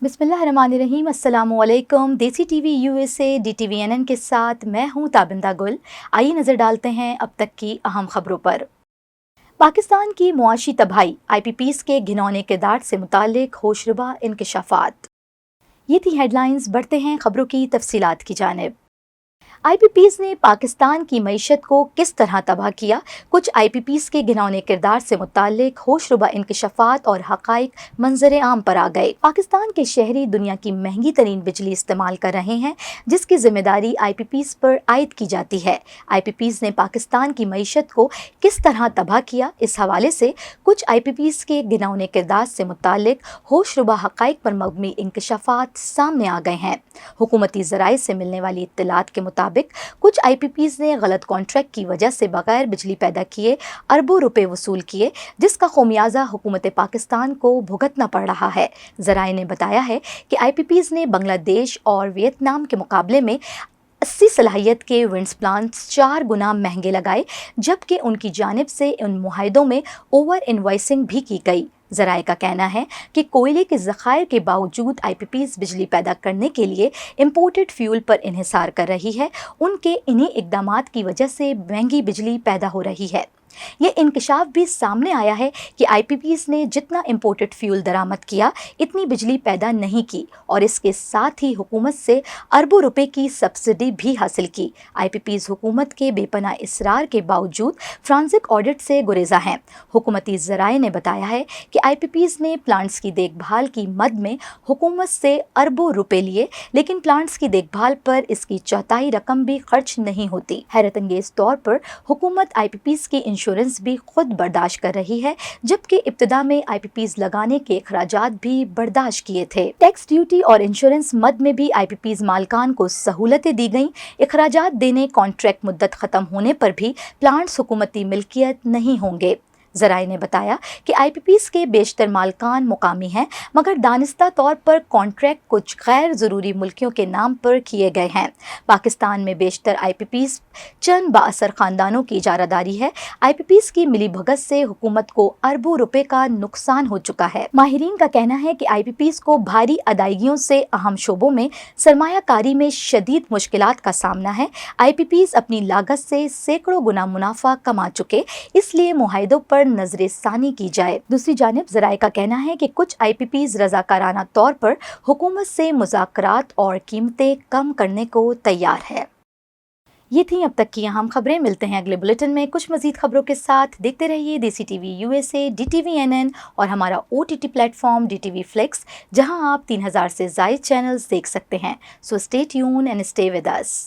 बिस्मिल्लाहिर्रहमानिर्रहीम। अस्सलामुअलैकुम। देसी टीवी यूएसए DTVNN के साथ मैं हूं ताबिंदा गुल। आइए नज़र डालते हैं अब तक की अहम खबरों पर। पाकिस्तान की मुआशी तबाही, IPPs के घिनौने किरदार से मुतालिक होशरुबा इंकशाफात। ये थी हेडलाइंस। बढ़ते हैं खबरों की तफसीलात की जानिब। IPPs ने पाकिस्तान की मईशत को किस तरह तबाह किया, कुछ IPPs के घिनौने किरदार से मुतालिक होशरुबा इंकशाफात और हकाइक मंजर आम पर आ गए। पाकिस्तान के शहरी दुनिया की महंगी तरीन बिजली इस्तेमाल कर रहे हैं, जिसकी जिम्मेदारी IPPs पर आयद की जाती है। IPPs ने पाकिस्तान की मईशत को किस तरह तबाह किया, इस हवाले से कुछ IPPs के घिनौने किरदार से मुतालिक होशरुबा हकाइक पर मबनी इंकशाफात सामने आ गए हैं। हुकूमती ज़राए से मिलने वाली इत्तलात के मुताबिक कुछ IPPs ने गलत कॉन्ट्रैक्ट की वजह से बगैर बिजली पैदा किए अरबों रुपए वसूल किए, जिसका खमियाजा हुकूमत पाकिस्तान को भुगतना पड़ रहा है। ज़राए ने बताया है कि IPPs ने बांग्लादेश और वियतनाम के मुकाबले में 80 सलाहियत के विंड्स प्लांट्स 4 गुना महंगे लगाए, जबकि उनकी जानिब से उन मुआहिदों में ओवर इनवॉइसिंग भी की गई। ज़राए का कहना है कि कोयले के ज़खायर के बावजूद IPPs बिजली पैदा करने के लिए इम्पोर्टेड फ्यूल पर इन्हिसार कर रही है। उनके इन्हीं इक़दामात की वजह से महंगी बिजली पैदा हो रही है। ये इंकशाफ भी सामने आया है कि IPPs ने जितना इम्पोर्टेड फ्यूल दरामद किया, इतनी बिजली पैदा नहीं की और इसके साथ ही हुकूमत से अरबों रुपए की सब्सिडी भी हासिल की। IPPs हुकूमत के बेपनाह इसरार के बावजूद फ्रांसिक ऑडिट से गुरेजा हैं। हुकूमती ज़राए ने बताया है कि IPPs ने प्लांट्स की देखभाल की मद में हुकूमत से अरबों रुपए लिए, लेकिन प्लांट्स की देखभाल पर इसकी चौथाई रकम भी खर्च नहीं होती। हैरत अंगेज तौर पर हुकूमत IPPs की इंश्योरेंस भी खुद बर्दाश्त कर रही है, जबकि इब्तिदा में IPPs लगाने के अखराजात भी बर्दाश्त किए थे। टैक्स ड्यूटी और इंश्योरेंस मद में भी IPPs मालकान को सहूलतें दी गईं। अखराजात देने कॉन्ट्रैक्ट मुद्दत ख़त्म होने पर भी प्लांट्स हुकूमती मिल्कियत नहीं होंगे। ज़राए ने बताया कि IPPs के बेशतर मालकान मुकामी हैं, मगर दानिस्ता तौर पर कॉन्ट्रैक्ट कुछ गैर ज़रूरी मुल्कियों के नाम पर किए गए हैं। पाकिस्तान में बेशतर IPPs चंद बाअसर ख़ानदानों की इजारादारी है। IPPs की मिली भगत से हुकूमत को अरबों रुपए का नुकसान हो चुका है। माहिरीन का कहना है कि IPPs को भारी अदायगियों से अहम शोबों में सरमायाकारी में शदीद मुश्किलात का सामना है। IPPs अपनी लागत से सैकड़ों गुना मुनाफा कमा चुके, इसलिए मुआहिदों पर नजर सानी की जाए। दूसरी जानिब ज़राए का कहना है कि कुछ IPPs रज़ाकाराना तौर पर हुकूमत से मुज़ाकरात और कीमतें कम करने को तैयार है। ये थी अब तक की अहम खबरें। मिलते हैं अगले बुलेटिन में कुछ मज़ीद खबरों के साथ। देखते रहिए देसी टीवी USA, DTVNN और हमारा OTT प्लेटफॉर्म DTV Flix, जहां आप 3000 से ज़ायद चैनल्स देख सकते हैं। So stay tune and stay with us.